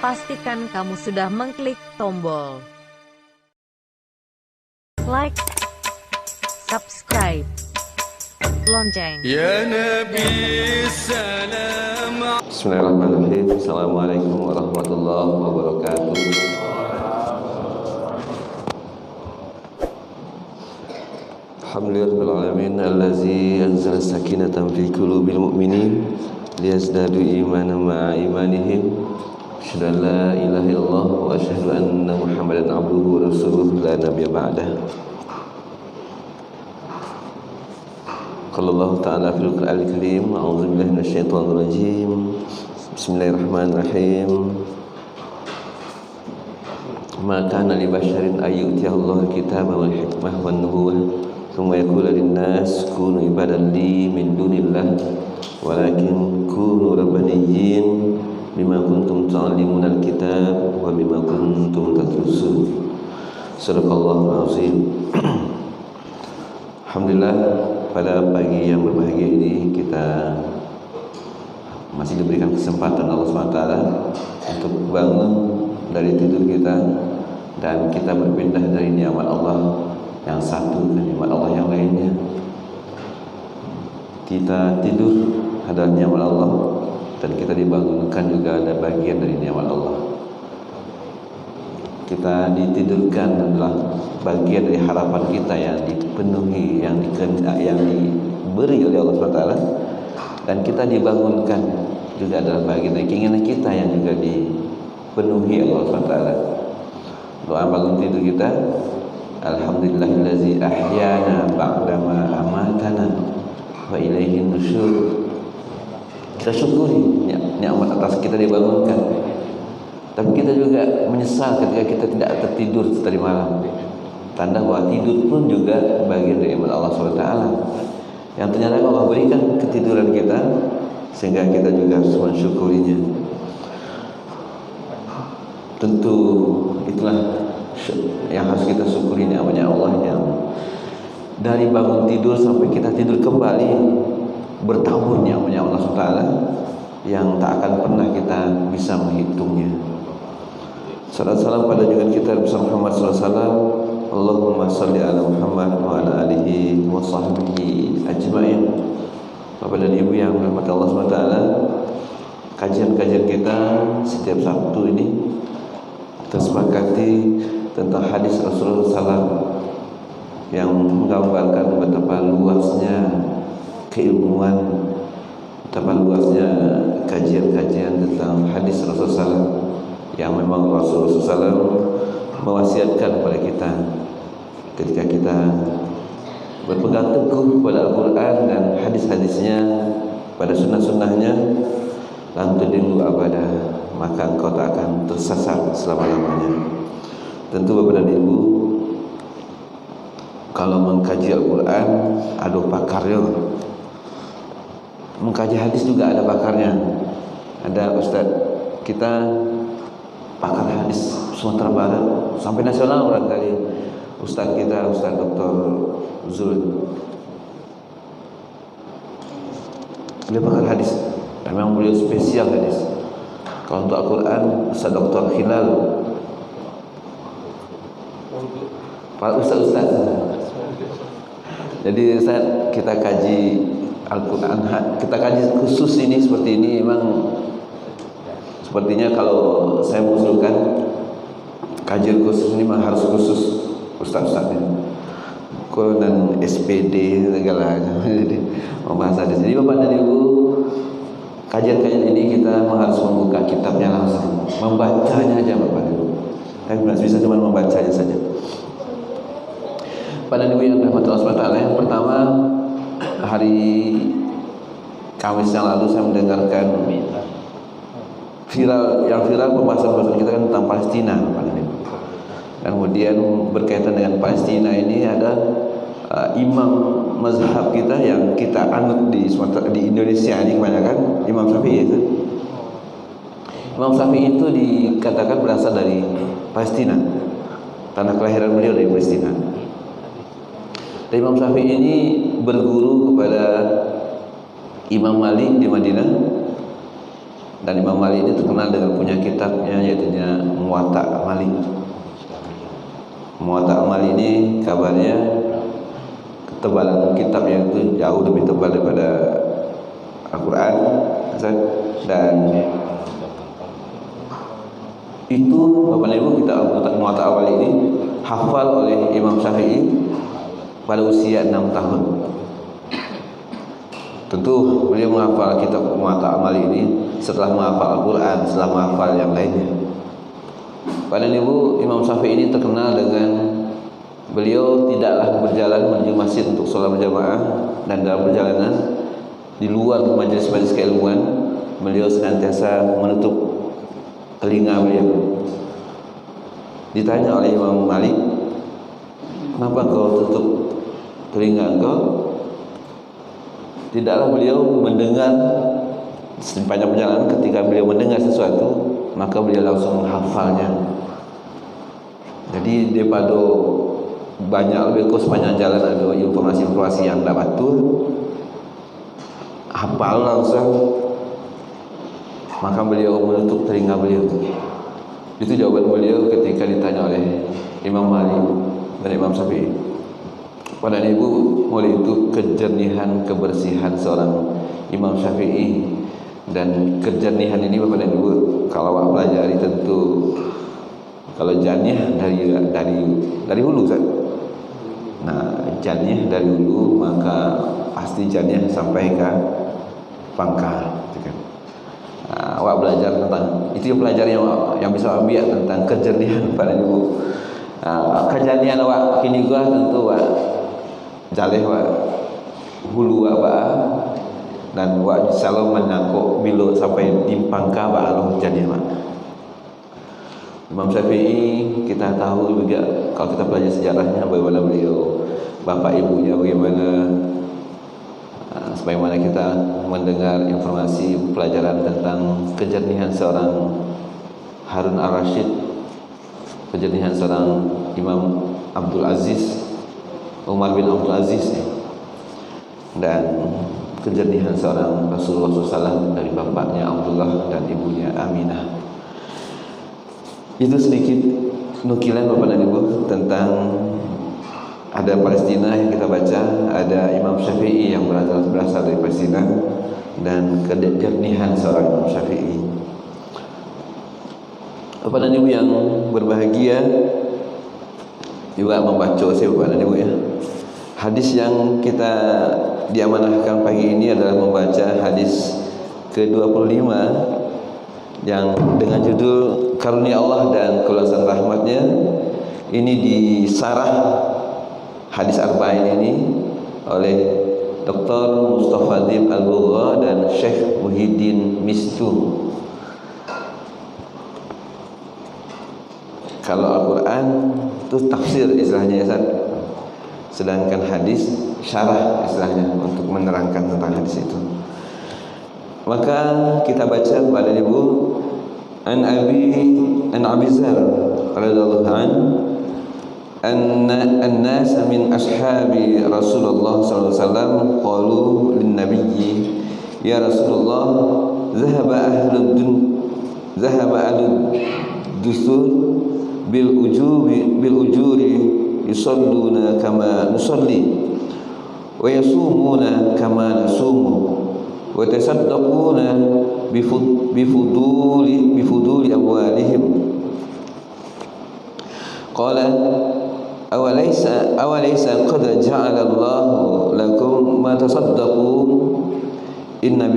pastikan kamu sudah mengklik tombol like, subscribe, lonceng. Ya Nabi salam. Bismillahirrahmanirrahim. Assalamualaikum warahmatullahi wabarakatuh. Alhamdulillahirabbil alamin allazi anzala sakinatan fi qulubil mu'minin liyazdadu imanan ma'a imanihim. Asyhadu an la ilaha illallah wa asyhadu anna Muhammadan abduhu wa rasuluhu la nabiyya ba'dah. Qala Allah ta'ala fil Qur'anil Karim, a'udzu billahi minasyaitonir rajim. Bismillahirrahmanirrahim. Ma kana li basharin ay yu'tiyallahu al-kitaba wal hikmah wan nubuwwah thumma yaqulu lin-nas kunu ibadan li min dunillah walakin kunu rabbaniyyin bima kuntum ta'allimuna al-kitab wa bima kuntum tadrusun. Sadaqallahul azim. Alhamdulillah, pada pagi yang berbahagia ini kita masih diberikan kesempatan Allah SWT untuk bangun dari tidur kita dan kita berpindah dari nikmat Allah yang satu ke nikmat Allah yang lainnya. Kita tidur adalah nikmat Allah dan kita dibangunkan juga ada bagian dari nikmat Allah. Kita ditidurkan adalah bagian dari harapan kita yang dipenuhi, yang diberi oleh Allah SWT, dan kita dibangunkan juga adalah bagian dari keinginan kita yang juga dipenuhi oleh Allah SWT. Doa bangun tidur kita, alhamdulillahillazi ahyana ba'dama amatana wa ilaihin nusyur. Kita syukuri nikmat atas kita dibangunkan, tapi kita juga menyesal ketika kita tidak tertidur tadi malam. Tanda bahwa tidur pun juga bagian dari nikmat Allah SWT yang ternyata Allah berikan ketiduran kita, sehingga kita juga harus mensyukurinya. Tentu itulah yang harus kita syukuri, nikmatnya Allah yang dari bangun tidur sampai kita tidur kembali bertahun nikmatnya Allah SWT yang tak akan pernah kita bisa menghitungnya. Salam salam pada junjungan kita bersama Muhammad SAW. Allahumma salli ala Muhammad wa ala alihi wa sahbihi ajma'in. Bapak dan Ibu yang dirahmati Allah SWT, kajian-kajian kita setiap Sabtu ini kita sepakati tentang hadis Rasulullah SAW yang menggambarkan betapa luasnya keilmuan, betapa luasnya kajian-kajian tentang hadis Rasulullah SAW yang memang Rasulullah SAW mewasiatkan kepada kita ketika kita berpegang teguh kepada Al-Quran dan hadis-hadisnya, pada sunnah-sunnahnya, lan tudillu abada, maka engkau tak akan tersesat selama-lamanya. Tentu Bapak dan Ibu, kalau mengkaji Al-Quran ada pakarnya, mengkaji hadis juga ada pakarnya. Ada Ustaz kita pakar hadis Sumatera Barat sampai nasional barangkali, Ustaz kita Ustaz Dr. Zul, beliau pakar hadis dan memang beliau spesial hadis. Kalau untuk Al-Quran Ustaz Dr. Hilal, para ustaz-ustaz. Jadi Ustaz, kita kaji Al-Quran, kita kaji khusus ini seperti ini, memang sepertinya kalau saya mengusulkan kajian khusus ini memang harus khusus ustaz-ustaznya, dan SPD segala jadi membahas hadis. Jadi Bapak dan Ibu, kajian-kajian ini kita harus membuka kitabnya langsung, membacanya aja Bapak dan Ibu. Saya bisa cuma membacanya saja. Bapak dan Ibu yang dirahmati Allah SWT, yang pertama, hari Kamis yang lalu saya mendengarkan viral pembahasan kita kan tentang Palestina, dan kemudian berkaitan dengan Palestina ini ada imam mazhab kita yang kita anut di Indonesia ini kebanyakan Imam Syafi'i itu. Imam Syafi'i itu dikatakan berasal dari Palestina, tanah kelahiran beliau dari Palestina. Dan Imam Syafi'i ini berguru kepada Imam Malik di Madinah, Dan Imam Malik ini terkenal dengan punya kitabnya, yaitu Muwatta Malik. Muwatta Malik ini kabarnya ketebalan kitabnya itu jauh lebih tebal daripada Al-Quran. Dan itu Bapak Ibu, kita Muwatta Malik ini hafal oleh Imam Syafi'i pada usia 6 tahun. Tentu beliau menghafal kitab Muwatta Malik ini setelah menghafal Al-Quran, setelah menghafal yang lainnya. Pada Ibu, Imam Syafi'i ini terkenal dengan beliau tidaklah berjalan menuju masjid untuk sholat berjamaah, dan dalam perjalanan di luar majelis-majelis keilmuan beliau senantiasa menutup telinga beliau. Ditanya oleh Imam Malik, kenapa kau tutup telinga engkau? Tidaklah beliau mendengar sepanjang perjalanan. Ketika beliau mendengar sesuatu, maka beliau langsung menghafalnya. Jadi daripada banyak lebih kos sepanjang jalan ada informasi-informasi yang tak betul, hafal langsung, maka beliau menutup telinga beliau. Itu jawaban beliau ketika ditanya oleh Imam Malik dan Imam Syafi'i. Pada Ibu, mulai itu kejernihan, kebersihan seorang Imam Syafi'i. Dan kejernihan ini Bapak dan Ibu, kalau awak pelajari tentu, kalau jernih dari hulu kan? Nah, jernih dari hulu, maka pasti jernih sampai ke pangkal, kan? Nah, awak belajar tentang itu, yang pelajaran yang bisa ambil tentang kejernihan pada Ibu. Kejernihan awak kini gua tentu awak jaleh wa hulu wa dan wa selalu menyangkut bila sampai di pangkal ba Allah jadi mak. Imam Syafi'i kita tahu juga, kalau kita belajar sejarahnya bagaimana beliau, bapak ibunya bagaimana, sebagaimana kita mendengar informasi pelajaran tentang kejernihan seorang Harun Ar-Rasyid, kejernihan seorang Imam Abdul Aziz, Umar bin Abdul Aziz, dan kejernihan seorang Rasulullah SAW dari bapaknya Abdullah dan ibunya Aminah. Itu sedikit nukilan Bapak dan Ibu tentang ada Palestina yang kita baca, ada Imam Syafi'i yang berasal dari Palestina, dan kejernihan seorang Imam Syafi'i. Bapak dan Ibu yang berbahagia, juga membaca saya Bapak dan Ibu ya. Hadis yang kita diamanahkan pagi ini adalah membaca hadis ke-25 yang dengan judul Karunia Allah dan Keluasan Rahmatnya. Ini disarah hadis arba'in ini oleh Dr. Mustafa Dib Al-Bugha dan Syekh Muhyiddin Mistu. Kalau Al-Quran itu tafsir istilahnya ya, sedangkan hadis syarah istilahnya untuk menerangkan tentang hadis itu. Maka kita baca pada Ibu, an Abi Zar radhiyallahu anhu an-nas min ashabi Rasulullah sallallahu alaihi wasallam qalu lin nabiyyi ya Rasulullah dhahaba ahlud dusur bil ujuri yusalluna kama nusalli wa yasumuna kama nasumu wa tasaddaquna bifuduli amwalihim. Qala awalaysa qad ja'ala Allahu lakum ma tasaddaqun inna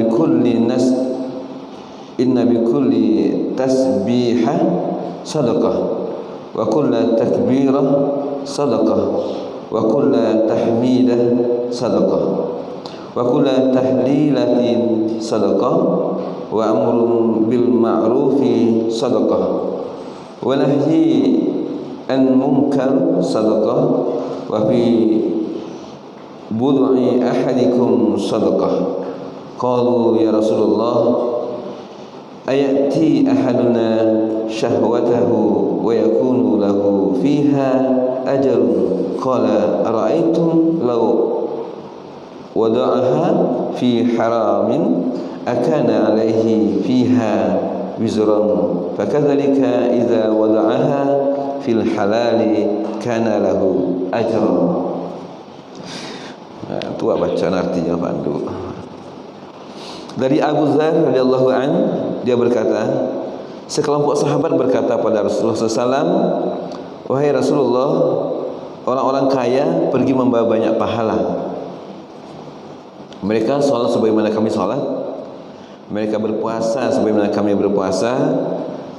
bikulli tasbihah sadaqah wa kullu takbirah sadaqah wa kullu tahmidah sadaqah wa kullu tahlilatin sadaqah wa amrun bil ma'rufi sadaqah wa nahyi an munkar sadaqah wa fi bud'i ahadikum sadaqah. Qalu ya Rasulullah ayati ahaduna syahwatahu wa yakunu lahu fiha ajrun. Qala ara'aytum law wada'aha fi haramin akana alaihi fiha wizran fakadzalika idza wada'aha fil halali kana lahu ajran. Nah, itu bacaan artinya Pandu. Dari Abu Dzar radhiyallahu an, dia berkata, sekelompok sahabat berkata pada Rasulullah SAW, wahai Rasulullah, orang-orang kaya pergi membawa banyak pahala. Mereka sholat sebagaimana kami sholat, mereka berpuasa sebagaimana kami berpuasa,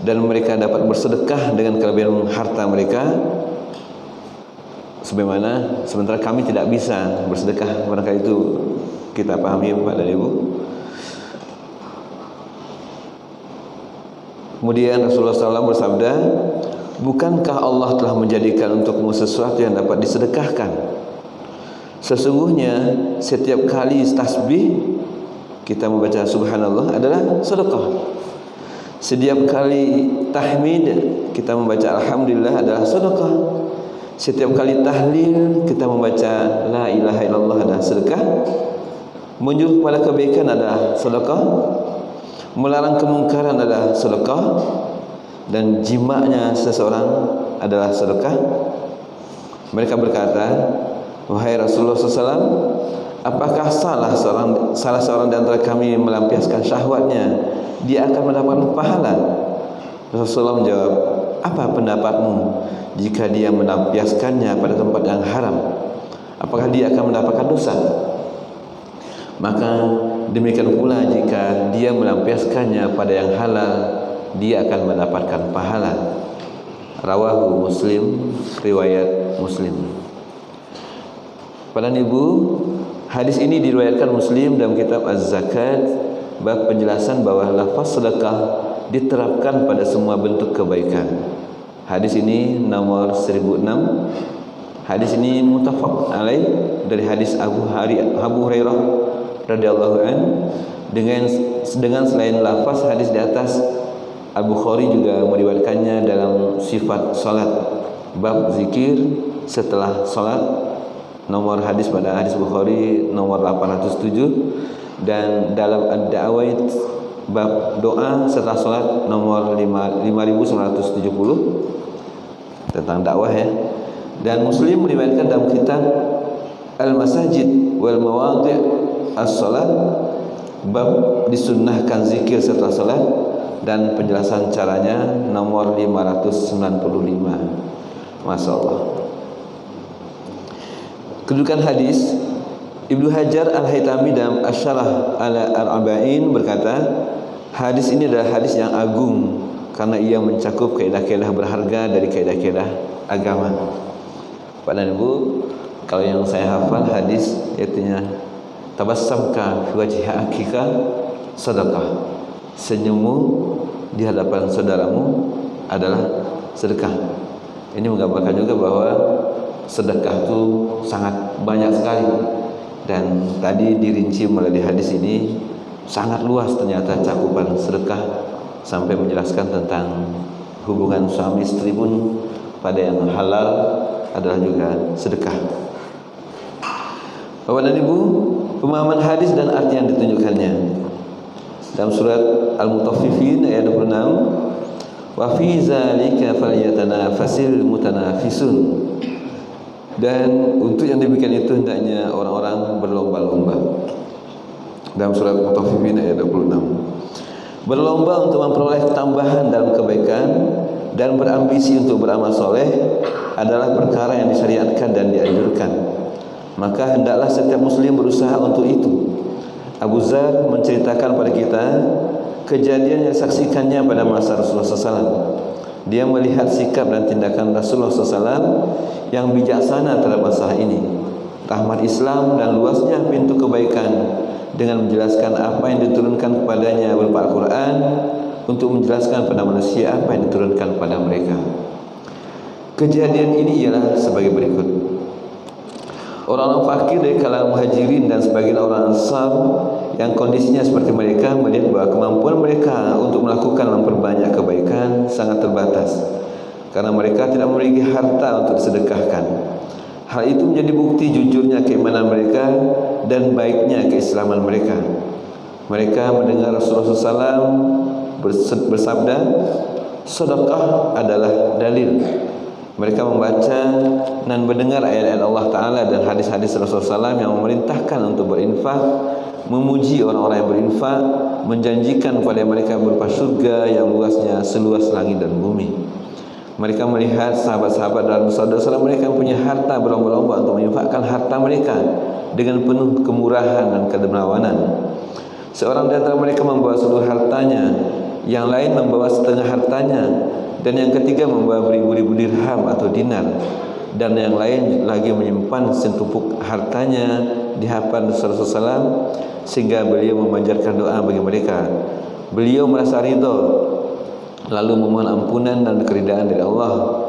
dan mereka dapat bersedekah dengan kelebihan harta mereka sebagaimana sementara kami tidak bisa bersedekah. Barangkali itu kita pahami Pak dan Ibu. Kemudian Rasulullah SAW bersabda, bukankah Allah telah menjadikan untukmu sesuatu yang dapat disedekahkan? Sesungguhnya setiap kali tasbih kita membaca subhanallah adalah sedekah. Setiap kali tahmid kita membaca alhamdulillah adalah sedekah. Setiap kali tahlil kita membaca la ilaha illallah adalah sedekah. Menyuruh kepada kebaikan adalah sedekah. Melarang kemungkaran adalah sedekah. Dan jimaknya seseorang adalah sedekah. Mereka berkata, wahai Rasulullah SAW, apakah salah seorang di antara kami melampiaskan syahwatnya, dia akan mendapatkan pahala? Rasulullah menjawab, apa pendapatmu jika dia melampiaskannya pada tempat yang haram? Apakah dia akan mendapatkan dosa? Maka demikian pula jika dia melampiaskannya pada yang halal, dia akan mendapatkan pahala. Rawahu Muslim, riwayat Muslim. Pada Ibu, hadis ini diriwayatkan Muslim dalam kitab Az-Zakat, bab penjelasan bahwa lafaz sedekah diterapkan pada semua bentuk kebaikan. Hadis ini nomor 1006. Hadis ini muttafaq alaih dari hadis Abu Hurairah radhiyallahu an dengan selain lafaz hadis di atas. Abu Bukhari juga meriwayatkannya dalam sifat salat bab zikir setelah salat, nomor hadis pada hadis Bukhari nomor 807, dan dalam ad-da'await bab doa setelah salat nomor 5970 tentang dakwah ya. Dan Muslim meriwayatkan dalam kitab Al-Masajid wal Mawadhi' as-Salat bab disunnahkan zikir setelah salat dan penjelasan caranya nomor 595. Masyaallah. Kedudukan hadis, Ibnu Hajar Al-Haytami dalam Asy-Syarah Al-Arba'in berkata, hadis ini adalah hadis yang agung karena ia mencakup kaidah-kaidah berharga dari kaidah-kaidah agama. Pak dan Ibu, kalau yang saya hafal hadis artinya tabassamka fi wajhi akhika sedekah. Senyummu di hadapan saudaramu adalah sedekah. Ini menggambarkan juga bahwa sedekah itu sangat banyak sekali, dan tadi dirinci melalui hadis ini sangat luas ternyata cakupan sedekah sampai menjelaskan tentang hubungan suami istri pun pada yang halal adalah juga sedekah. Bapak dan Ibu, pemahaman hadis dan arti yang ditunjukkannya dalam surat Al-Mutaffifin ayat 26, wa fi zalika falyatanafasil mutanafisun, dan untuk yang demikian itu hendaknya orang-orang berlomba-lomba. Dalam surat Al-Mutaffifin ayat 26, berlomba untuk memperoleh tambahan dalam kebaikan dan berambisi untuk beramal soleh adalah perkara yang disyariatkan dan dianjurkan. Maka hendaklah setiap muslim berusaha untuk itu. Abu Dzar menceritakan pada kita kejadian yang disaksikannya pada masa Rasulullah SAW. Dia melihat sikap dan tindakan Rasulullah SAW yang bijaksana terhadap masalah ini, rahmat Islam dan luasnya pintu kebaikan, dengan menjelaskan apa yang diturunkan kepadanya berupa Al-Quran untuk menjelaskan pada manusia apa yang diturunkan kepada mereka. Kejadian ini ialah sebagai berikut. Orang-orang fakir dari kalangan muhajirin dan sebagian orang ansar yang kondisinya seperti mereka melihat bahwa kemampuan mereka untuk melakukan memperbanyak kebaikan sangat terbatas karena mereka tidak memiliki harta untuk disedekahkan. Hal itu menjadi bukti jujurnya keimanan mereka dan baiknya keislaman mereka. Mereka mendengar Rasulullah SAW bersabda, sedekah adalah dalil. Mereka membaca dan mendengar ayat-ayat Allah Ta'ala dan hadis-hadis Rasulullah SAW yang memerintahkan untuk berinfak, memuji orang-orang yang berinfak, menjanjikan kepada mereka berupa surga yang luasnya seluas langit dan bumi. Mereka melihat sahabat-sahabat dan saudara-saudara mereka yang punya harta berlomba-lomba untuk menginfakkan harta mereka dengan penuh kemurahan dan kedermawanan. Seorang di antara mereka membawa seluruh hartanya, yang lain membawa setengah hartanya, dan yang ketiga membawa beribu-ribu dirham atau dinar, dan yang lain lagi menyimpan setumpuk hartanya di hadapan Rasulullah SAW sehingga beliau memanjatkan doa bagi mereka. Beliau merasa ridha lalu memohon ampunan dan keridaan dari Allah.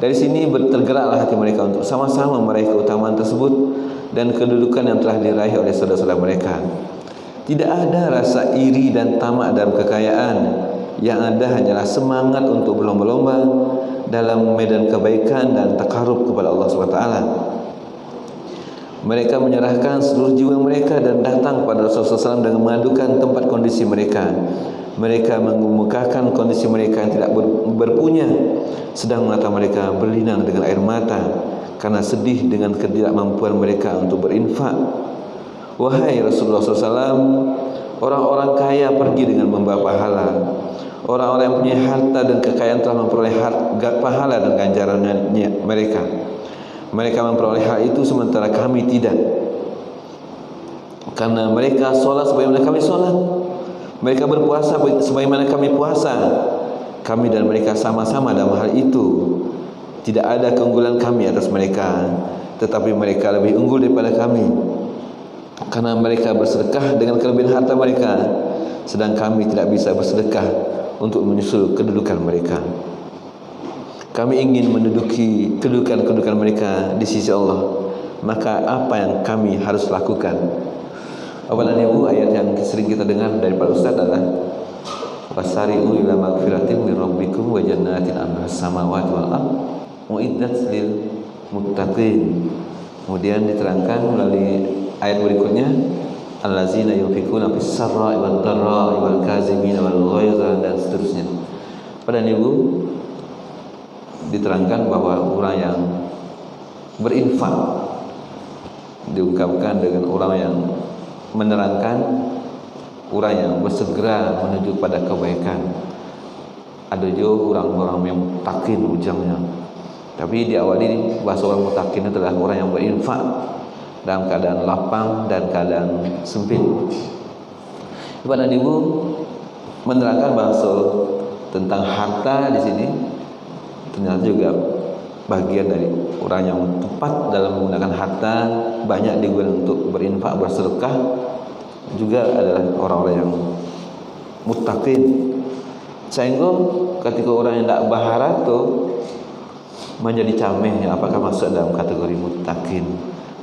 Dari sini tergeraklah hati mereka untuk sama-sama meraih keutamaan tersebut dan kedudukan yang telah diraih oleh saudara-saudara mereka. Tidak ada rasa iri dan tamak dalam kekayaan. Yang ada hanyalah semangat untuk berlomba-lomba dalam medan kebaikan dan takarub kepada Allah SWT. Mereka menyerahkan seluruh jiwa mereka dan datang kepada Rasulullah SAW dengan mengadukan tempat kondisi mereka. Mereka mengemukakan kondisi mereka yang tidak berpunya, sedang mata mereka berlinang dengan air mata karena sedih dengan ketidakmampuan mereka untuk berinfak. Wahai Rasulullah SAW, orang-orang kaya pergi dengan membawa pahala. Orang-orang yang punya harta dan kekayaan telah memperoleh pahala dan ganjarannya mereka. Mereka memperoleh hal itu sementara kami tidak. Karena mereka solat sebagaimana kami solat, mereka berpuasa sebagaimana kami puasa. Kami dan mereka sama-sama dalam hal itu. Tidak ada keunggulan kami atas mereka, tetapi mereka lebih unggul daripada kami, karena mereka bersedekah dengan kelebihan harta mereka, sedang kami tidak bisa bersedekah untuk menyusul kedudukan mereka. Kami ingin menduduki kedudukan mereka di sisi Allah. Maka apa yang kami harus lakukan? Bapak dan Ibu, ayat yang sering kita dengar dari Pak Ustaz adalah wasari'u ila magfiratin min rabbikum wa jannatin 'arduhas samawati wal ardh uiddat lil muttaqin. Kemudian diterangkan melalui ayat berikutnya, allazina yunfikuna fis sarra'i wad dharra'i wal kazimina wal ghaiza, dan seterusnya. Pada Ibu, diterangkan bahwa orang yang berinfak diungkapkan dengan orang yang menerangkan orang yang bersegera menuju pada kebaikan. Ada juga orang-orang yang mutakin ujungnya, tapi diawali bahasa orang mutakin adalah orang yang berinfak dalam keadaan lapang dan keadaan sempit. Ibu dan Ibu, menerangkan bahasa tentang harta di sini ternyata juga bagian dari orang yang tepat dalam menggunakan harta, banyak digunakan untuk berinfak, bersedekah, juga adalah orang-orang yang muttaqin. Sehingga ketika orang yang tidak berharap itu menjadi cameh, apakah masuk dalam kategori muttaqin,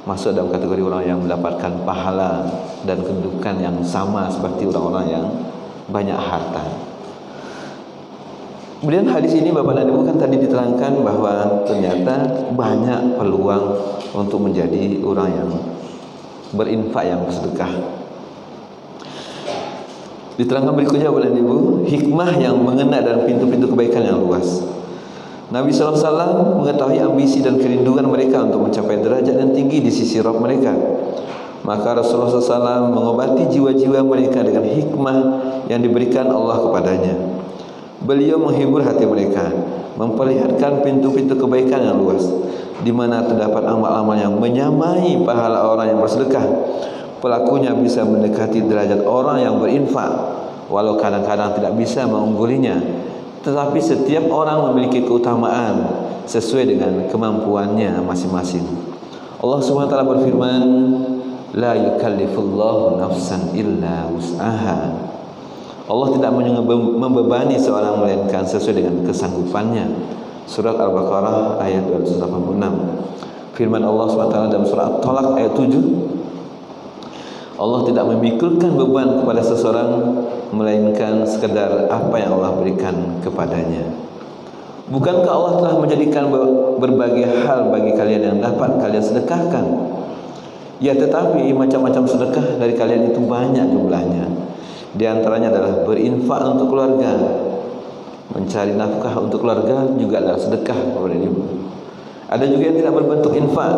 masuk dalam kategori orang yang mendapatkan pahala dan kedudukan yang sama seperti orang-orang yang banyak harta. Kemudian hadis ini Bapak dan Ibu kan tadi diterangkan bahwa ternyata banyak peluang untuk menjadi orang yang berinfak, yang bersedekah. Diterangkan berikutnya Bapak dan Ibu, hikmah yang mengena dan pintu-pintu kebaikan yang luas. Nabi SAW mengetahui ambisi dan kerinduan mereka untuk mencapai derajat yang tinggi di sisi Rabb mereka. Maka Rasulullah SAW mengobati jiwa-jiwa mereka dengan hikmah yang diberikan Allah kepadanya. Beliau menghibur hati mereka, memperlihatkan pintu-pintu kebaikan yang luas, di mana terdapat amal-amal yang menyamai pahala orang yang bersedekah. Pelakunya bisa mendekati derajat orang yang berinfak, walau kadang-kadang tidak bisa mengunggulinya. Tetapi setiap orang memiliki keutamaan sesuai dengan kemampuannya masing-masing. Allah SWT berfirman, la yukallifullahu nafsan illa wus'aha. Allah tidak membebani seorang melainkan sesuai dengan kesanggupannya. Surat Al-Baqarah ayat 286. Firman Allah SWT dalam surah At-Talaq ayat 7, Allah tidak memikulkan beban kepada seseorang melainkan sekedar apa yang Allah berikan kepadanya. Bukankah Allah telah menjadikan berbagai hal bagi kalian yang dapat kalian sedekahkan? Ya, tetapi macam-macam sedekah dari kalian itu banyak jumlahnya. Di antaranya adalah berinfak untuk keluarga. Mencari nafkah untuk keluarga juga adalah sedekah, Bapak dan Ibu. Ada juga yang tidak berbentuk infak.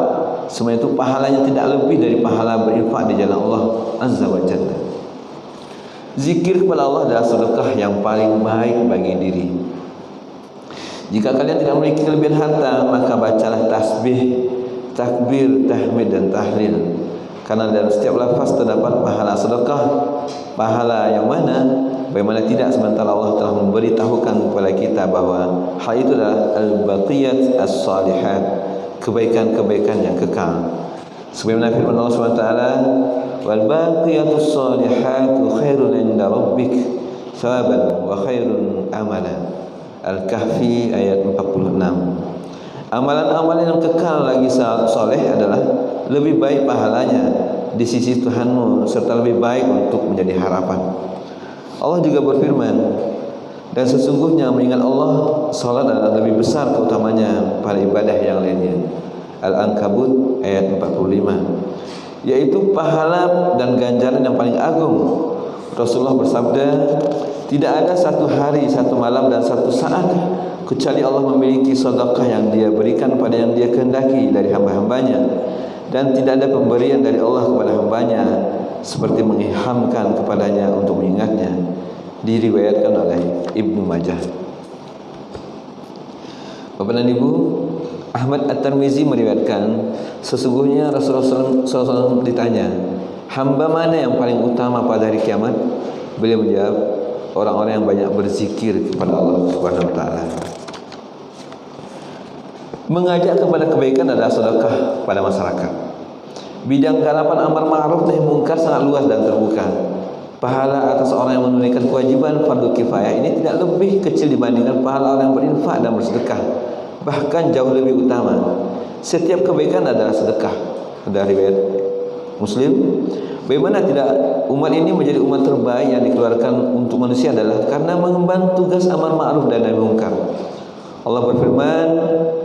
Semua itu pahalanya tidak lebih dari pahala berinfak di jalan Allah Azza wa Jalla. Zikir kepada Allah adalah sedekah yang paling baik bagi diri. Jika kalian tidak memiliki kelebihan harta, maka bacalah tasbih, takbir, tahmid dan tahlil. Karena dalam setiap lafaz terdapat pahala sedekah. Pahala yang mana? Bagaimana tidak sementara Allah telah memberitahukan kepada kita bahwa hal itu adalah al-baqiyat as-salihat, kebaikan-kebaikan yang kekal. Sebagaimana firman Allah SWT, wal baqiyatus salihatu khairun 'inda rabbik thawaban wa khairun amalan. Al-Kahfi ayat 46. Amalan-amalan yang kekal lagi soleh adalah lebih baik pahalanya di sisi Tuhanmu serta lebih baik untuk menjadi harapan. Allah juga berfirman, dan sesungguhnya mengingat Allah, salat adalah lebih besar keutamanya pada ibadah yang lainnya. Al-Ankabut ayat 45. Yaitu pahala dan ganjaran yang paling agung. Rasulullah bersabda, tidak ada satu hari, satu malam dan satu saat kecuali Allah memiliki sedekah yang Dia berikan pada yang Dia kehendaki dari hamba-hambanya, dan tidak ada pemberian dari Allah kepada hambanya seperti mengilhamkan kepadanya untuk mengingatnya. Diriwayatkan oleh Ibnu Majah. Bapak dan Ibu, Ahmad At-Tirmizi meriwayatkan, sesungguhnya Rasulullah SAW ditanya, hamba mana yang paling utama pada hari kiamat? Beliau menjawab, orang-orang yang banyak berzikir kepada Allah Subhanahu wa taala. Mengajak kepada kebaikan adalah sedekah pada masyarakat. Bidang garapan amar ma'ruf nahi mungkar sangat luas dan terbuka. Pahala atas orang yang menunaikan kewajiban fardu kifayah ini tidak lebih kecil dibandingkan pahala orang yang berinfak dan bersedekah. Bahkan jauh lebih utama. Setiap kebaikan adalah sedekah. Dari riwayat Muslim. Bagaimana tidak umat ini menjadi umat terbaik yang dikeluarkan untuk manusia adalah karena mengemban tugas amar ma'ruf dan nahi mungkar. Allah berfirman,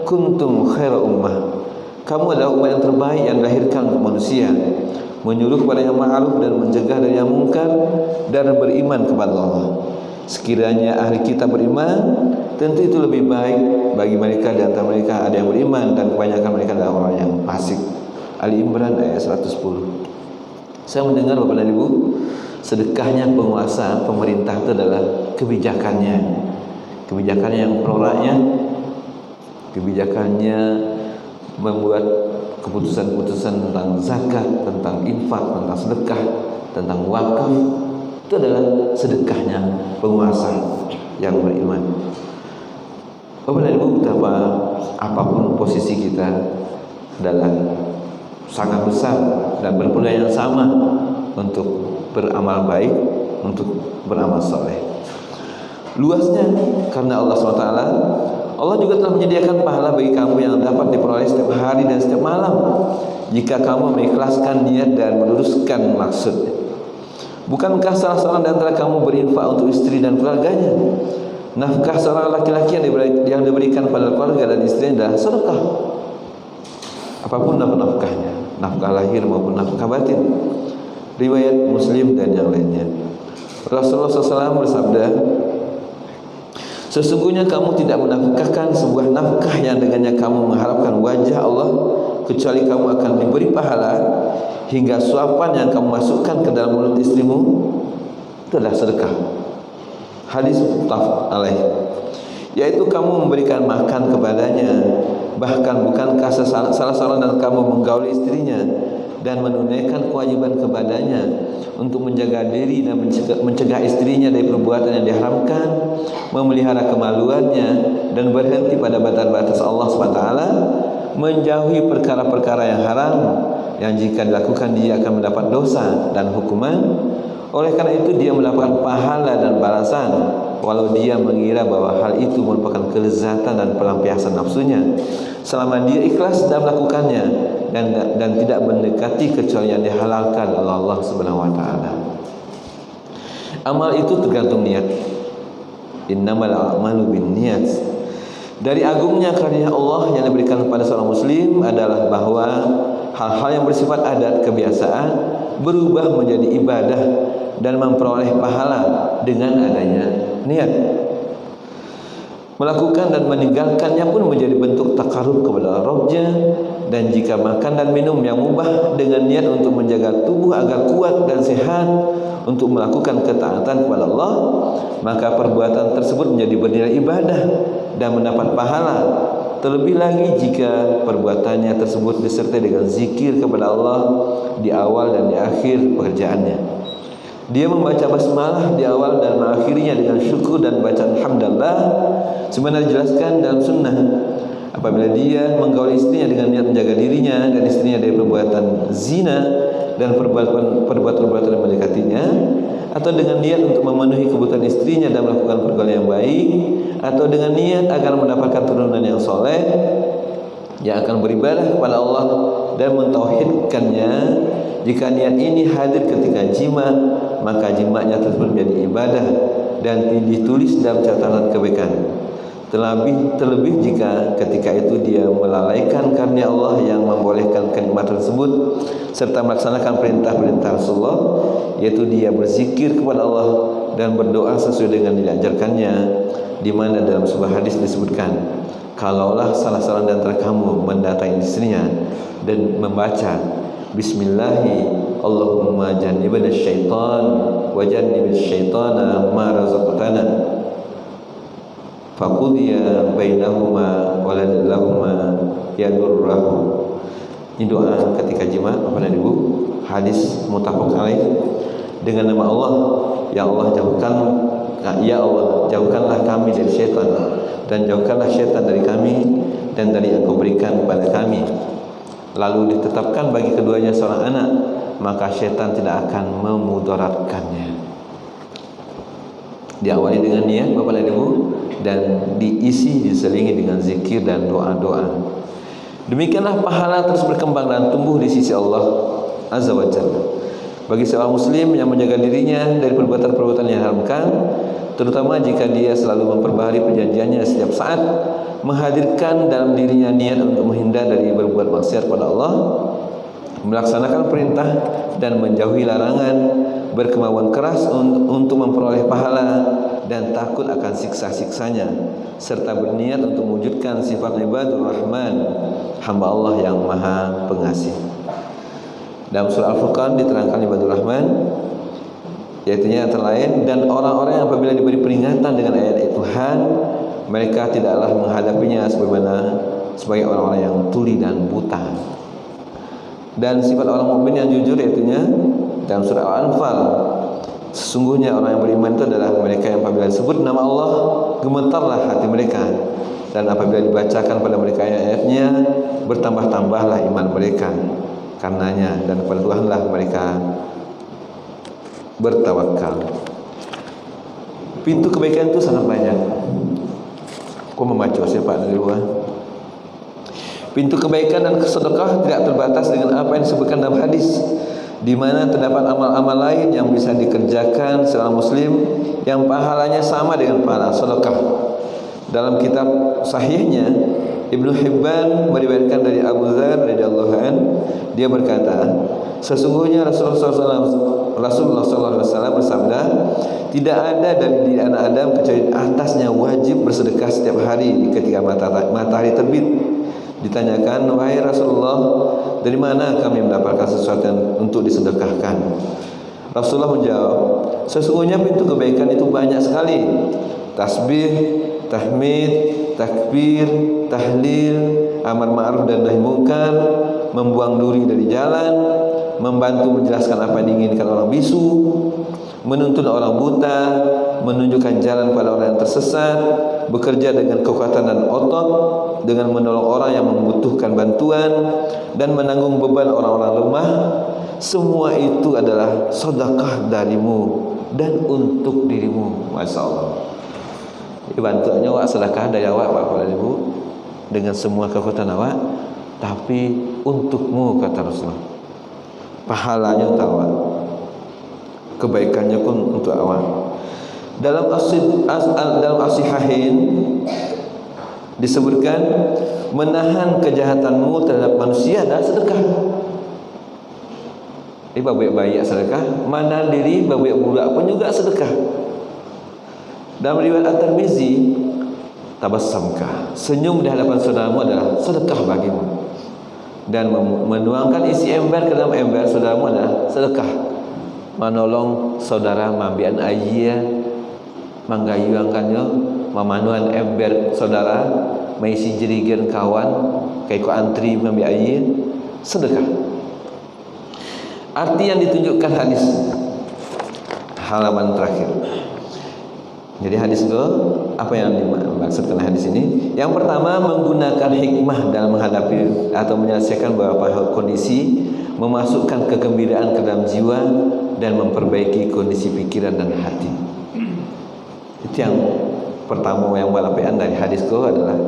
kuntum khaira ummah. Kamu adalah umat yang terbaik yang dilahirkan untuk manusia, menyuruh kepada yang ma'ruf dan mencegah dari yang mungkar dan beriman kepada Allah. Sekiranya ahli kitab beriman, tentu itu lebih baik bagi mereka. Di antara mereka ada yang beriman dan kebanyakan mereka adalah orang yang fasik. Ali Imran ayat 110. Saya mendengar Bapak dan Ibu, sedekahnya penguasa pemerintah itu adalah kebijakannya yang pro rakyat, kebijakannya membuat keputusan-keputusan tentang zakat, tentang infak, tentang sedekah, tentang wakaf. Itu adalah sedekahnya penguasa yang beriman. Bapak dan Ibu, betapa apapun posisi kita adalah sangat besar dan berpeluang yang sama untuk beramal baik, untuk beramal soleh. Luasnya karena Allah SWT, Allah juga telah menyediakan pahala bagi kamu yang dapat diperoleh setiap hari dan setiap malam jika kamu mengikhlaskan niat dan meluruskan maksud. Bukankah salah seorang di antara kamu berinfak untuk istri dan keluarganya? Nafkah seorang laki-laki yang diberikan pada keluarga dan istrinya adalah sedekah. Apapun nafkahnya, nafkah lahir maupun nafkah batin. Riwayat Muslim dan yang lainnya. Rasulullah SAW bersabda, sesungguhnya kamu tidak menafkahkan sebuah nafkah yang dengannya kamu mengharapkan wajah Allah, kecuali kamu akan diberi pahala hingga suapan yang kamu masukkan ke dalam mulut istrimu itu adalah sedekah. Hadis muttafaq alaih. Yaitu kamu memberikan makan kepadanya. Bahkan bukankah salah seorang dari kamu menggauli istrinya dan menunaikan kewajiban kepadanya untuk menjaga diri dan mencegah istrinya dari perbuatan yang diharamkan, memelihara kemaluannya dan berhenti pada batas-batas Allah SWT, menjauhi perkara-perkara yang haram yang jika dilakukan dia akan mendapat dosa dan hukuman. Oleh karena itu dia mendapatkan pahala dan balasan walau dia mengira bahwa hal itu merupakan kelezatan dan pelampiasan nafsunya, selama dia ikhlas dalam melakukannya dan tidak mendekati kecuali yang dihalalkan oleh Allah Subhanahu wa taala. Amal itu tergantung niat. Innamal a'malu binniyat. Dari agungnya karunia Allah yang diberikan kepada seorang muslim adalah bahwa hal-hal yang bersifat adat kebiasaan berubah menjadi ibadah dan memperoleh pahala dengan adanya niat. Melakukan dan meninggalkannya pun menjadi bentuk takarub kepada Rabbnya. Dan jika makan dan minum yang mubah dengan niat untuk menjaga tubuh agar kuat dan sehat untuk melakukan ketaatan kepada Allah, maka perbuatan tersebut menjadi bernilai ibadah dan mendapat pahala. Terlebih lagi jika perbuatannya tersebut disertai dengan zikir kepada Allah di awal dan di akhir pekerjaannya. Dia membaca basmalah di awal dan mengakhirinya dengan syukur dan bacaan hamdalillah sebagaimana dijelaskan dalam sunnah. Apabila dia menggauli istrinya dengan niat menjaga dirinya dan istrinya dari perbuatan zina dan perbuatan-perbuatan yang mendekatinya, atau dengan niat untuk memenuhi kebutuhan istrinya dan melakukan pergaulan yang baik, atau dengan niat agar mendapatkan turunan yang soleh yang akan beribadah kepada Allah dan mentauhidkannya. Jika niat ini hadir ketika jima, maka jimanya tersebut menjadi ibadah dan ditulis dalam catatan kebaikan. Terlebih jika ketika itu dia melalaikan karunia Allah yang membolehkan kenikmatan tersebut serta melaksanakan perintah-perintah Rasulullah, yaitu dia berzikir kepada Allah dan berdoa sesuai dengan yang diajarkannya, di mana dalam sebuah hadis disebutkan, kalaulah salah seorang di antara kamu mendatangi istrinya dan membaca Bismillahi Allahumma jannibna syaitan wa jannibish syaitana ma razaqtana faqudiya bainahuma waladallahuma yadurrahu. Ini doa ketika jima, Bapak dan Ibu. Hadis muttafaq alaih. Dengan nama Allah, ya Allah jauhkanlah kami dari syaitan, dan jauhkanlah syaitan dari kami dan dari yang Kau berikan kepada kami. Lalu ditetapkan bagi keduanya seorang anak, maka syaitan tidak akan memudaratkannya. Diawali dengan niat, Bapak dan Ibu, dan diselingi dengan zikir dan doa-doa. Demikianlah pahala terus berkembang dan tumbuh di sisi Allah Azza wa Jalla. Bagi seorang muslim yang menjaga dirinya dari perbuatan-perbuatan yang diharamkan, terutama jika dia selalu memperbaharui perjanjiannya setiap saat, menghadirkan dalam dirinya niat untuk menghindar dari berbuat maksiat pada Allah, melaksanakan perintah dan menjauhi larangan, berkemauan keras untuk memperoleh pahala dan takut akan siksa-siksanya, serta berniat untuk mewujudkan sifat ibadur rahman, hamba Allah yang maha pengasih. Dalam surah Al-Furqan diterangkan ibadur rahman, yaitu antara lain, dan orang-orang yang apabila diberi peringatan dengan ayat Tuhan, mereka tidaklah menghadapinya sebagai orang-orang yang tuli dan buta. Dan sifat orang mukmin yang jujur, yaitu dalam surah Al-Anfal, sesungguhnya orang yang beriman itu adalah mereka yang apabila disebut nama Allah, gemetarlah hati mereka, dan apabila dibacakan pada mereka ayat-ayatnya, bertambah-tambahlah iman mereka karenanya, dan kepada Tuhanlah mereka bertawakal. Pintu kebaikan itu sangat banyak. Kau membaca siapa dari luar? Pintu kebaikan dan kesedekah tidak terbatas dengan apa yang disebutkan dalam hadis, di mana terdapat amal-amal lain yang bisa dikerjakan seorang muslim yang pahalanya sama dengan pahala sedekah. Dalam kitab sahihnya, Ibnu Hibban meriwayatkan dari Abu Dzar radhiyallahu anhu, dia berkata, sesungguhnya Rasulullah SAW bersabda, tidak ada dari diri anak Adam kecuali atasnya wajib bersedekah setiap hari ketika matahari terbit. Ditanyakan, wahai Rasulullah, dari mana kami mendapatkan sesuatu yang untuk disedekahkan? Rasulullah menjawab, sesungguhnya pintu kebaikan itu banyak sekali. Tasbih, tahmid, takbir, tahlil, amar ma'ruf dan nahi munkar, membuang duri dari jalan, membantu menjelaskan apa yang diinginkan orang bisu, menuntun orang buta, menunjukkan jalan pada orang yang tersesat, bekerja dengan kekuatan dan otot, dengan menolong orang yang membutuhkan bantuan, dan menanggung beban orang-orang lemah. Semua itu adalah sedekah darimu dan untuk dirimu. Masya Allah. Bantuannya awak sedekah dari awak, Bapak dan Ibu, dengan semua kekuatan awak, tapi untukmu, kata Rasulullah. Pahalanya untuk awak, kebaikannya pun untuk awak. Dalam as-sihahin disebutkan, menahan kejahatanmu terhadap manusia adalah sedekah. Jadi babuik bayi sedekah, mana diri babuik budak pun juga sedekah. Dalam riwayat At-Tirmizi, tabassamka, senyum di hadapan saudaramu adalah sedekah bagimu. Dan menuangkan isi ember ke dalam ember saudaramu adalah sedekah. Menolong saudara mambian ayia, manggayuangkannya, memanuan ember saudara, maisi jerigen kawan, kaiko antri mambian ayia, sedekah. Arti yang ditunjukkan hadis halaman terakhir. Jadi hadis itu apa yang dimaksudkan hadis ini? Yang pertama, menggunakan hikmah dalam menghadapi atau menyelesaikan beberapa kondisi, memasukkan kegembiraan ke dalam jiwa dan memperbaiki kondisi pikiran dan hati. Itu yang pertama yang balapean dari hadis itu adalah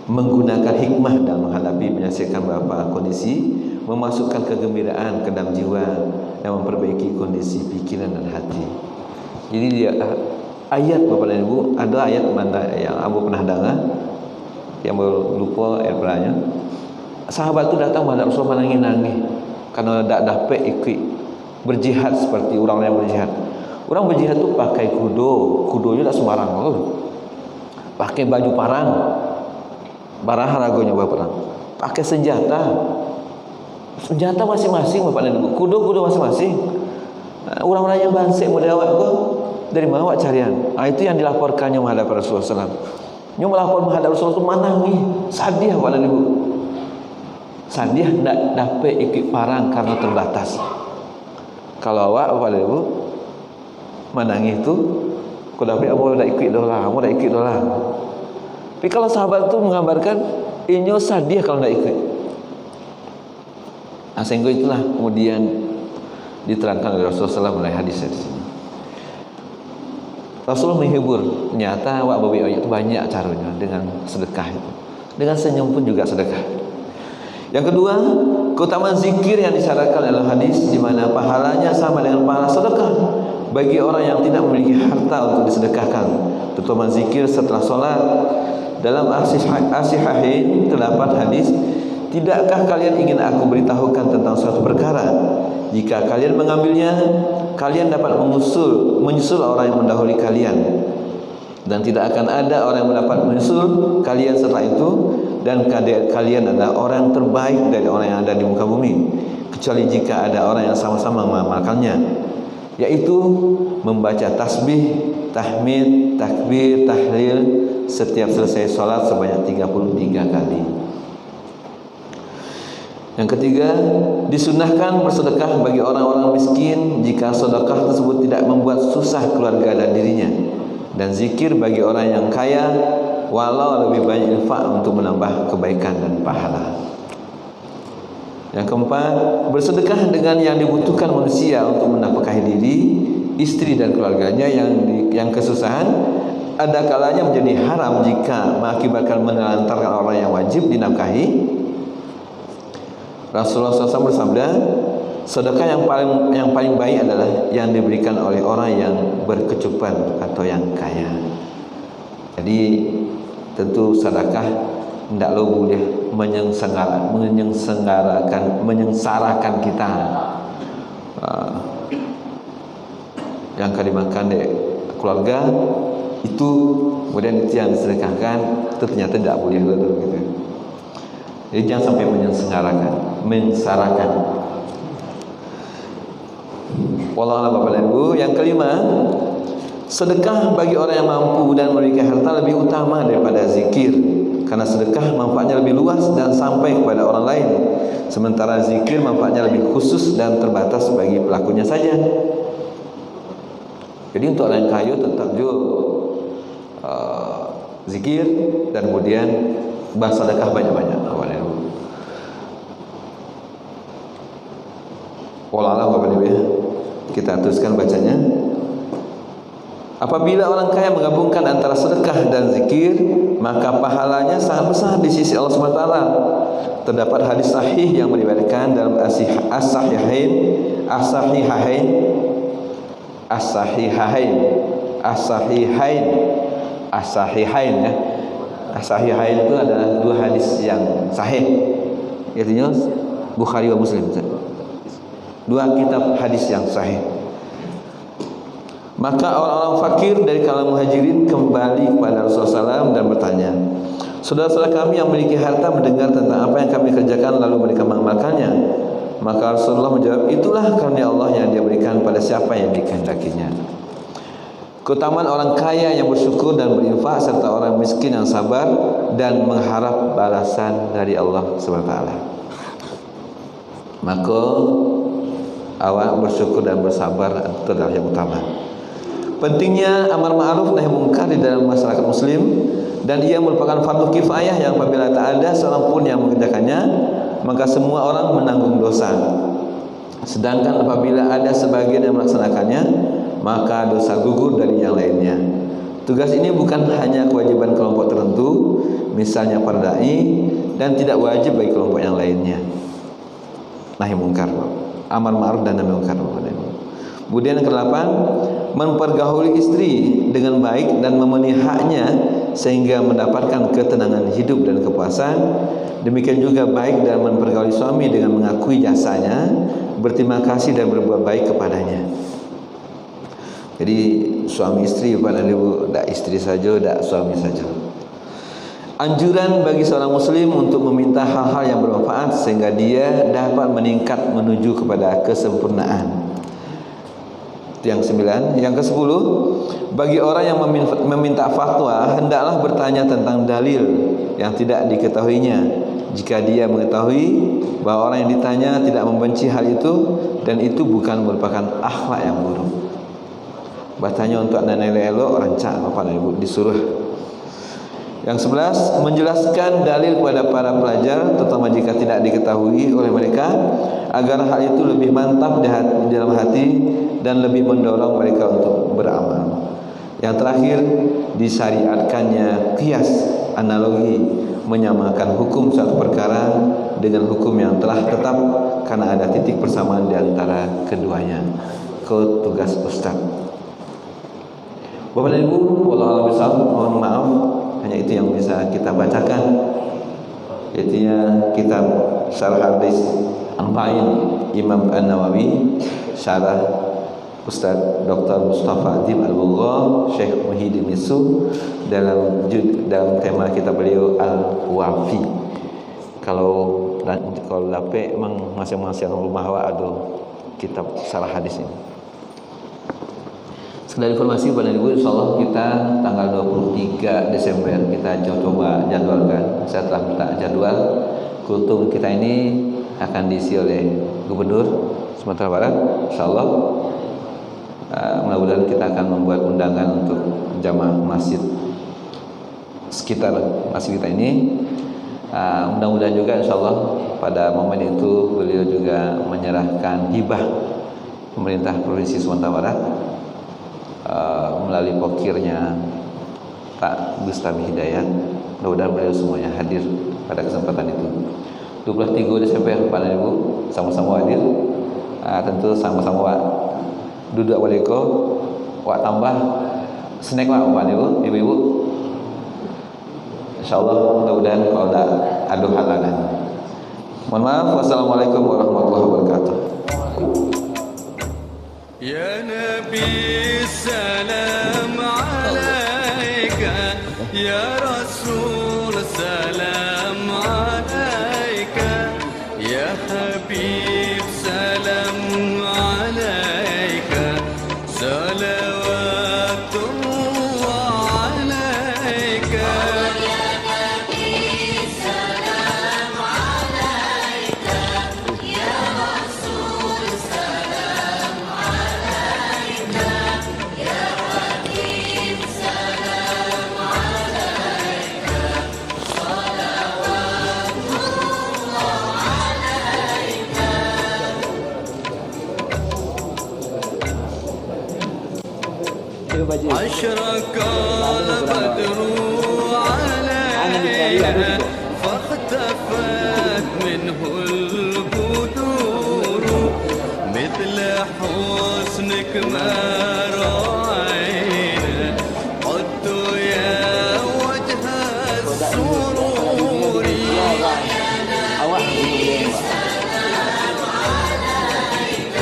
menggunakan hikmah dalam menghadapi menyelesaikan beberapa kondisi, memasukkan kegembiraan ke dalam jiwa dan memperbaiki kondisi pikiran dan hati. Jadi dia ayat Bapak dan Ibu, ada ayat mana yang Abu pernah dengar, yang baru lupa ayat beranya. Sahabat itu datang menghadap Rasulullah nangis-nangis karena tak dapat ikut berjihad seperti orang yang berjihad. Orang berjihad tu pakai kudonya tak sembarang. Pakai baju parang, barang harganya berperang. Pakai senjata masing-masing Bapak dan Ibu, kudo masing-masing. Orang-orang yang bansik model awak tu dari mana awak carian? Itu yang dilaporkannya menghadap Rasulullah SAW. Yang melapor menghadap Rasulullah itu menangis, sadih Bapak dan Ibu. Sadih tak dapat ikut parang karena terbatas. Kalau awak Bapak dan Ibu menangis itu, kau dapat apa dah ikut dolar, kamu dah ikut dolar. Tapi kalau sahabat itu menggambarkan, inyo sadih kalau tak ikut. Sehingga itulah kemudian diterangkan oleh Rasulullah SAW melalui hadis di sini. Rasulullah menghibur, ternyata awak babi ayat itu banyak caranya dengan sedekah itu. Dengan senyum pun juga sedekah. Yang kedua, keutamaan zikir yang disyaratkan dalam hadis, di mana pahalanya sama dengan pahala sedekah bagi orang yang tidak memiliki harta untuk disedekahkan, terutama zikir setelah solat. Dalam as-sahihain terdapat hadis, tidakkah kalian ingin aku beritahukan tentang suatu perkara? Jika kalian mengambilnya, kalian dapat menyusul orang yang mendahului kalian, dan tidak akan ada orang yang mendapat menyusul kalian setelah itu, dan kalian adalah orang yang terbaik dari orang yang ada di muka bumi, kecuali jika ada orang yang sama-sama mengamalkannya, yaitu membaca tasbih, tahmid, takbir, tahlil setiap selesai sholat sebanyak 33 kali. Yang ketiga, disunahkan bersedekah bagi orang-orang miskin jika sedekah tersebut tidak membuat susah keluarga dan dirinya, dan zikir bagi orang yang kaya walau lebih banyak infak untuk menambah kebaikan dan pahala. Yang keempat, bersedekah dengan yang dibutuhkan manusia untuk menafkahi diri, istri dan keluarganya yang kesusahan. Ada kalanya menjadi haram jika mengakibatkan menelantarkan orang yang wajib dinafkahi. Rasulullah SAW bersabda, sedekah yang paling baik adalah yang diberikan oleh orang yang berkecukupan atau yang kaya. Jadi tentu sedekah tidaklah boleh menyengsarakan kita. Yang akan dimakan oleh keluarga itu, kemudian itu yang disedekahkan, itu ternyata tidak boleh gitu. Jadi jangan sampai mengsarakan. Wallahu Bapak dan Ibu. Yang kelima, sedekah bagi orang yang mampu dan memiliki harta lebih utama daripada zikir, karena sedekah manfaatnya lebih luas dan sampai kepada orang lain, sementara zikir manfaatnya lebih khusus dan terbatas bagi pelakunya saja. Jadi untuk orang yang kaya tetap juga zikir dan kemudian bersedekah banyak-banyak. Wallahu a'lam. Kita teruskan bacanya. Apabila orang kaya menggabungkan antara sedekah dan zikir, maka pahalanya sangat besar di sisi Allah SWT. Terdapat hadis sahih yang meriwayatkan dalam as-sahihain ya. As-sahihain itu adalah dua hadis yang sahih, yaitu Bukhari wa Muslim. Dua kitab hadis yang sahih. Maka orang-orang fakir dari kalangan muhajirin kembali kepada Rasulullah SAW dan bertanya, saudara-saudara kami yang memiliki harta mendengar tentang apa yang kami kerjakan lalu mereka mengamalkannya. Maka Rasulullah menjawab, itulah karunia Allah yang Dia berikan pada siapa yang dikehendakinya. Keutamaan orang kaya yang bersyukur dan berinfak serta orang miskin yang sabar dan mengharap balasan dari Allah SWT. Maka awak bersyukur dan bersabar itu adalah yang utama. Pentingnya amar ma'ruf nahi munkar di dalam masyarakat muslim, dan ia merupakan fardu kifayah yang apabila tak ada seorang pun yang mengerjakannya maka semua orang menanggung dosa. Sedangkan apabila ada sebagian yang melaksanakannya maka dosa gugur dari yang lainnya. Tugas ini bukan hanya kewajiban kelompok tertentu, misalnya para dai, dan tidak wajib bagi kelompok yang lainnya. Nahi munkar, amar ma'ruf dan nahi munkar. Kemudian yang ke-8, mempergauli istri dengan baik dan memenuhi haknya sehingga mendapatkan ketenangan hidup dan kepuasan. Demikian juga baik dalam mempergauli suami dengan mengakui jasanya, berterima kasih dan berbuat baik kepadanya. Jadi suami istri pada ibu, tak istri saja, tak suami saja. Anjuran bagi seorang muslim untuk meminta hal-hal yang bermanfaat sehingga dia dapat meningkat menuju kepada kesempurnaan. Yang 9, yang ke-10, bagi orang yang meminta fatwa hendaklah bertanya tentang dalil yang tidak diketahuinya. Jika dia mengetahui bahwa orang yang ditanya tidak membenci hal itu dan itu bukan merupakan akhlak yang buruk. Bertanya untuk nilai elok, rancak bapak dan ibu disuruh. Yang 11, menjelaskan dalil kepada para pelajar terutama jika tidak diketahui oleh mereka agar hal itu lebih mantap di dalam hati dan lebih mendorong mereka untuk beramal. Yang terakhir, disyariatkannya qiyas, analogi, menyamakan hukum suatu perkara dengan hukum yang telah tetap karena ada titik persamaan di antara keduanya. Ke tugas ustaz. Bapak dan Ibu, wallahu a'lam, mohon maaf, hanya itu yang bisa kita bacakan. Yaitu kitab Syarah Hadis Arba'in Imam An-Nawawi, syarah Ustaz Dr. Mustafa Adib Al-Bugha, Syekh Muhyiddin Nisu, dalam tema kitab beliau Al-Wafi. Kalau lapik memang masing-masing rumah awak ada kitab Syarah Hadis ini. Sekedar informasi kepada Ibu, insyaallah kita tanggal 23 Desember kita coba jadwalkan. Saya telah minta jadwal kultum kita ini akan diisi oleh Gubernur Sumatera Barat, insyaallah. Mudah-mudahan kita akan membuat undangan untuk jamaah masjid sekitar masjid kita ini. Mudah-mudahan juga insyaallah pada momen itu beliau juga menyerahkan hibah pemerintah Provinsi Sumatera Barat melalui pokirnya Pak Bustami Hidayat. Mudah-mudahan beliau semuanya hadir pada kesempatan itu. 23 Desember Pak dan Ibu sama-sama hadir. Tentu sama-sama duduk waliko, wak tambah snack wak Pak dan Ibu. Insyaallah mudah-mudahan kalau ada adu halangan. Mohon maaf. Wassalamualaikum warahmatullahi wabarakatuh. Ya Nabi salam alaika, ya Rasul salam alaika, ya Habib salam alaika, salawatullah alaika. أشرق البدر علينا فاختفت منه البدور مثل حسنك ما رأينا قد يا وجه السرور. يا نبي سلام عليك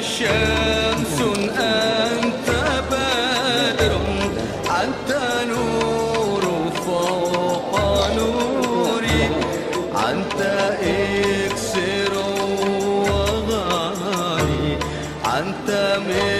شمس أنت بدر أنت نور فوق نوري أنت إكسر وغالي أنت من